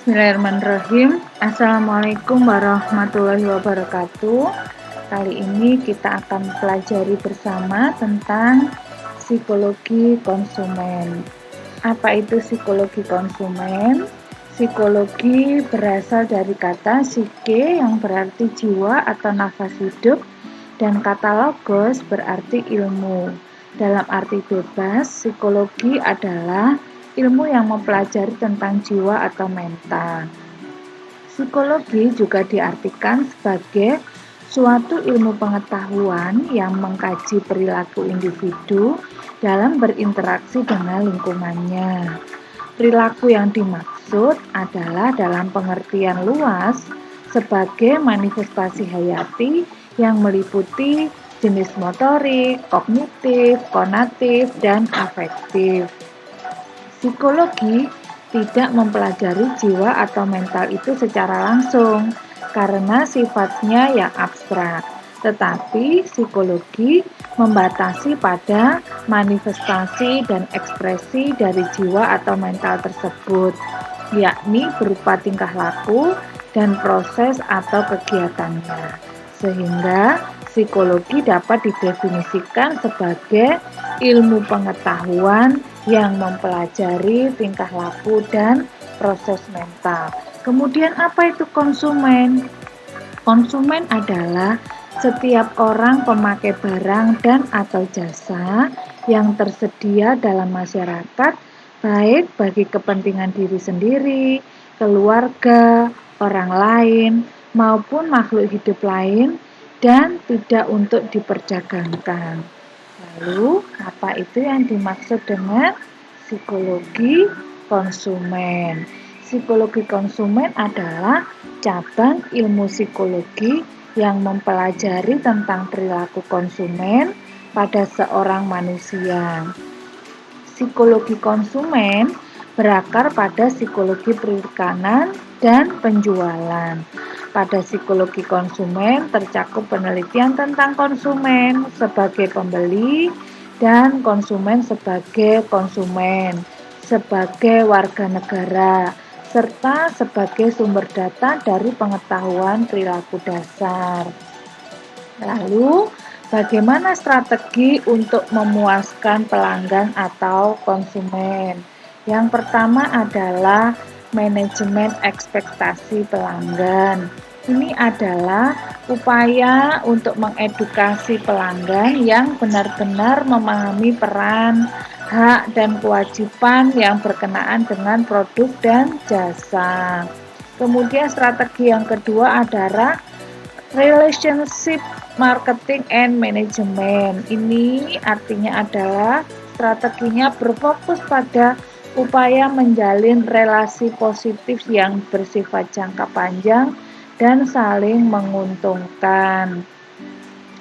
Bismillahirrahmanirrahim. Assalamualaikum warahmatullahi wabarakatuh. Kali ini kita akan pelajari bersama tentang psikologi konsumen. Apa itu psikologi konsumen? Psikologi berasal dari kata psyche yang berarti jiwa atau nafas hidup dan kata logos berarti ilmu. Dalam arti bebas, psikologi adalah ilmu yang mempelajari tentang jiwa atau mental. Psikologi juga diartikan sebagai suatu ilmu pengetahuan yang mengkaji perilaku individu dalam berinteraksi dengan lingkungannya. Perilaku yang dimaksud adalah dalam pengertian luas sebagai manifestasi hayati yang meliputi jenis motorik, kognitif, konatif, dan afektif. Psikologi tidak mempelajari jiwa atau mental itu secara langsung karena sifatnya yang abstrak. Tetapi psikologi membatasi pada manifestasi dan ekspresi dari jiwa atau mental tersebut, yakni berupa tingkah laku dan proses atau kegiatannya. Sehingga psikologi dapat didefinisikan sebagai ilmu pengetahuan yang mempelajari tingkah laku dan proses mental. Kemudian apa itu konsumen? Konsumen adalah setiap orang pemakai barang dan atau jasa yang tersedia dalam masyarakat, baik bagi kepentingan diri sendiri, keluarga, orang lain, maupun makhluk hidup lain, dan tidak untuk diperdagangkan. Lalu, apa itu yang dimaksud dengan psikologi konsumen? Psikologi konsumen adalah cabang ilmu psikologi yang mempelajari tentang perilaku konsumen pada seorang manusia. Psikologi konsumen berakar pada psikologi perikanan dan penjualan. Pada psikologi konsumen tercakup penelitian tentang konsumen sebagai pembeli dan konsumen sebagai konsumen, sebagai warga negara, serta sebagai sumber data dari pengetahuan perilaku dasar. Lalu, bagaimana strategi untuk memuaskan pelanggan atau konsumen? Yang pertama adalah manajemen ekspektasi pelanggan. Ini adalah upaya untuk mengedukasi pelanggan yang benar-benar memahami peran, hak, dan kewajiban yang berkenaan dengan produk dan jasa. Kemudian strategi yang kedua adalah relationship marketing and management. Ini artinya adalah strateginya berfokus pada upaya menjalin relasi positif yang bersifat jangka panjang dan saling menguntungkan.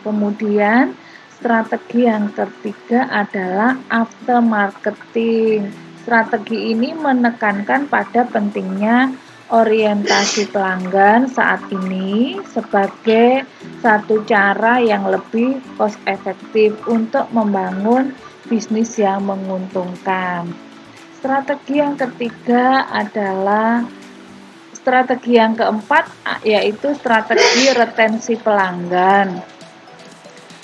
Kemudian strategi yang ketiga adalah after marketing. Strategi ini menekankan pada pentingnya orientasi pelanggan saat ini sebagai satu cara yang lebih cost efektif untuk membangun bisnis yang menguntungkan. Strategi yang ketiga adalah strategi yang keempat, yaitu strategi retensi pelanggan,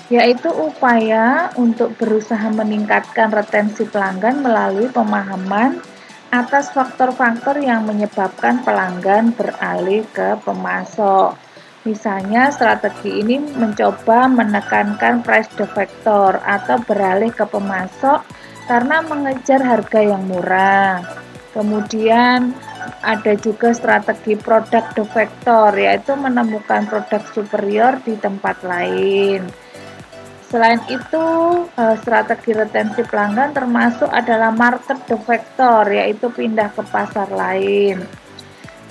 yaitu upaya untuk berusaha meningkatkan retensi pelanggan melalui pemahaman atas faktor-faktor yang menyebabkan pelanggan beralih ke pemasok. Misalnya, strategi ini mencoba menekankan price defector atau beralih ke pemasok karena mengejar harga yang murah. Kemudian ada juga strategi product defector, yaitu menemukan produk superior di tempat lain. Selain itu, strategi retensi pelanggan termasuk adalah market defector, yaitu pindah ke pasar lain.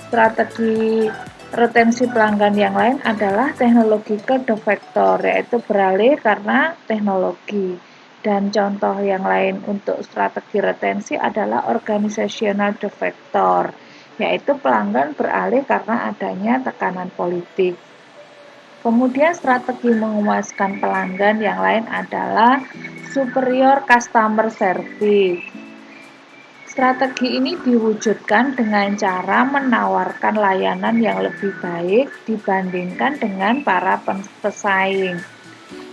Strategi retensi pelanggan yang lain adalah technological defector, yaitu beralih karena teknologi. Dan contoh yang lain untuk strategi retensi adalah organizational defector, yaitu pelanggan beralih karena adanya tekanan politik. Kemudian strategi memuaskan pelanggan yang lain adalah superior customer service. Strategi ini diwujudkan dengan cara menawarkan layanan yang lebih baik dibandingkan dengan para pesaing.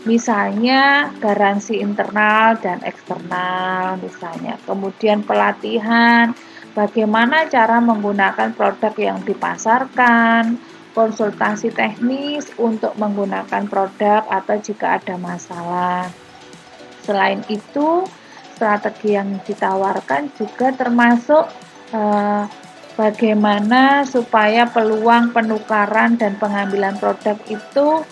Misalnya garansi internal dan eksternal misalnya. Kemudian pelatihan, bagaimana cara menggunakan produk yang dipasarkan, konsultasi teknis untuk menggunakan produk atau jika ada masalah. Selain itu, strategi yang ditawarkan juga termasuk bagaimana supaya peluang penukaran dan pengambilan produk itu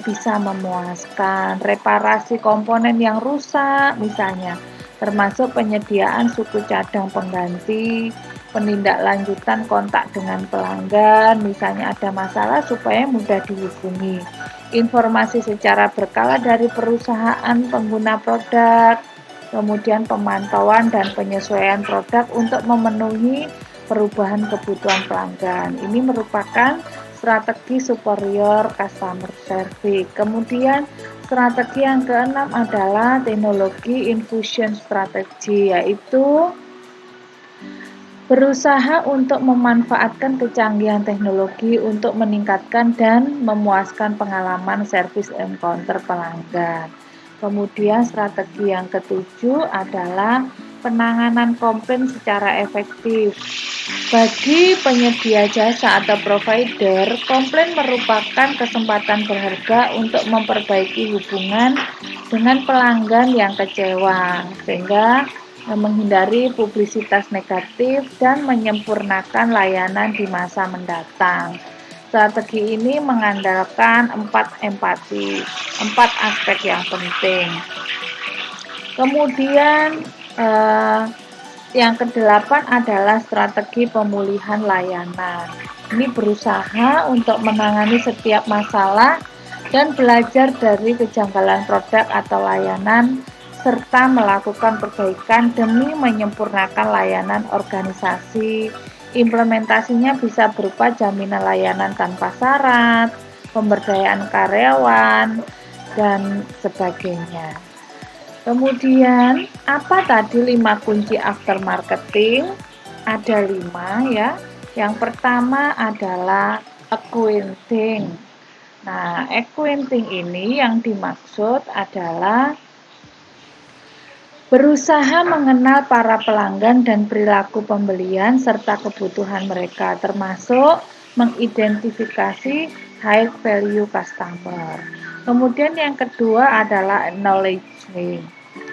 bisa memuaskan, reparasi komponen yang rusak misalnya, termasuk penyediaan suku cadang pengganti, penindaklanjutan kontak dengan pelanggan, misalnya ada masalah supaya mudah dihubungi, informasi secara berkala dari perusahaan pengguna produk, kemudian pemantauan dan penyesuaian produk untuk memenuhi perubahan kebutuhan pelanggan. Ini merupakan strategi superior customer service. Kemudian strategi yang keenam adalah teknologi infusion strategy, yaitu berusaha untuk memanfaatkan kecanggihan teknologi untuk meningkatkan dan memuaskan pengalaman service encounter pelanggan. Kemudian strategi yang ketujuh adalah penanganan komplain secara efektif. Bagi penyedia jasa atau provider, komplain merupakan kesempatan berharga untuk memperbaiki hubungan dengan pelanggan yang kecewa, sehingga menghindari publisitas negatif dan menyempurnakan layanan di masa mendatang. Strategi ini mengandalkan 4 aspek yang penting. Kemudian yang kedelapan adalah strategi pemulihan layanan. Ini berusaha untuk menangani setiap masalah dan belajar dari kejanggalan produk atau layanan serta melakukan perbaikan demi menyempurnakan layanan organisasi. Implementasinya bisa berupa jaminan layanan tanpa syarat, pemberdayaan karyawan, dan sebagainya. Kemudian, apa tadi 5 kunci after marketing? Ada 5 ya. Yang pertama adalah acquainting. Nah, acquainting ini yang dimaksud adalah berusaha mengenal para pelanggan dan perilaku pembelian serta kebutuhan mereka, termasuk mengidentifikasi high value customer. Kemudian yang kedua adalah acknowledging,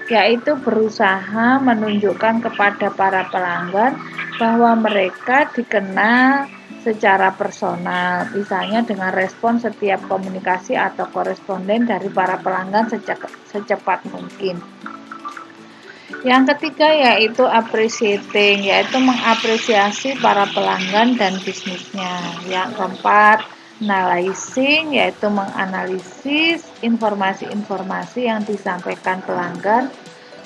yaitu berusaha menunjukkan kepada para pelanggan bahwa mereka dikenal secara personal, misalnya dengan respon setiap komunikasi atau koresponden dari para pelanggan secepat mungkin. Yang ketiga yaitu appreciating, yaitu mengapresiasi para pelanggan dan bisnisnya. Yang keempat, analyzing, yaitu menganalisis informasi-informasi yang disampaikan pelanggan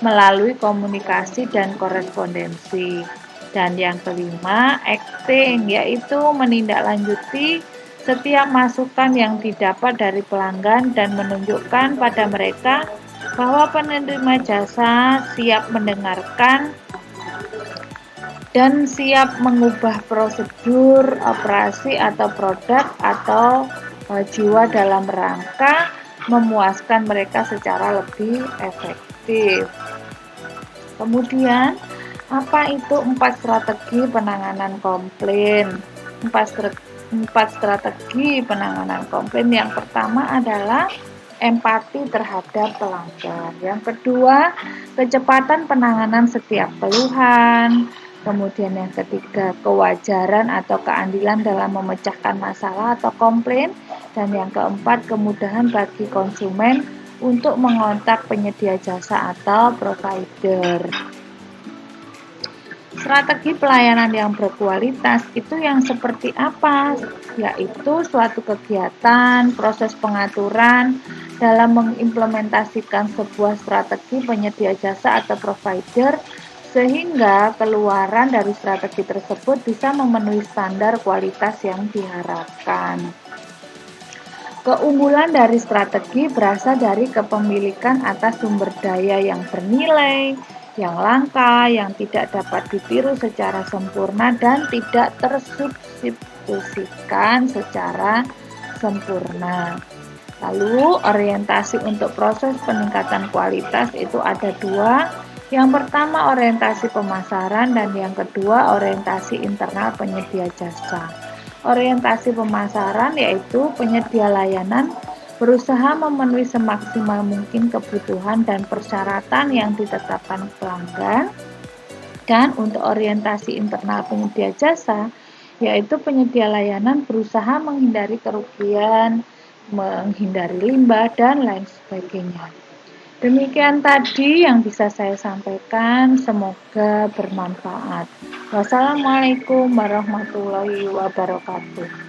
melalui komunikasi dan korespondensi. Dan yang kelima, acting, yaitu menindaklanjuti setiap masukan yang didapat dari pelanggan dan menunjukkan pada mereka bahwa penerima jasa siap mendengarkan dan siap mengubah prosedur, operasi atau produk atau jiwa dalam rangka memuaskan mereka secara lebih efektif. Kemudian, apa itu 4 strategi penanganan komplain? 4 strategi penanganan komplain. Yang pertama adalah empati terhadap pelanggan. Yang kedua, kecepatan penanganan setiap keluhan. Kemudian yang ketiga, kewajaran atau keadilan dalam memecahkan masalah atau komplain. Dan yang keempat, kemudahan bagi konsumen untuk mengontak penyedia jasa atau provider. Strategi pelayanan yang berkualitas itu yang seperti apa? Yaitu suatu kegiatan, proses pengaturan dalam mengimplementasikan sebuah strategi penyedia jasa atau provider sehingga keluaran dari strategi tersebut bisa memenuhi standar kualitas yang diharapkan. Keunggulan dari strategi berasal dari kepemilikan atas sumber daya yang bernilai, yang langka, yang tidak dapat ditiru secara sempurna dan tidak tersubstitusikan secara sempurna. Lalu orientasi untuk proses peningkatan kualitas itu ada dua. Yang pertama orientasi pemasaran dan yang kedua orientasi internal penyedia jasa. Orientasi pemasaran yaitu penyedia layanan berusaha memenuhi semaksimal mungkin kebutuhan dan persyaratan yang ditetapkan pelanggan. Dan untuk orientasi internal penyedia jasa, yaitu penyedia layanan berusaha menghindari kerugian, menghindari limbah, dan lain sebagainya. Demikian tadi yang bisa saya sampaikan, semoga bermanfaat. Wassalamualaikum warahmatullahi wabarakatuh.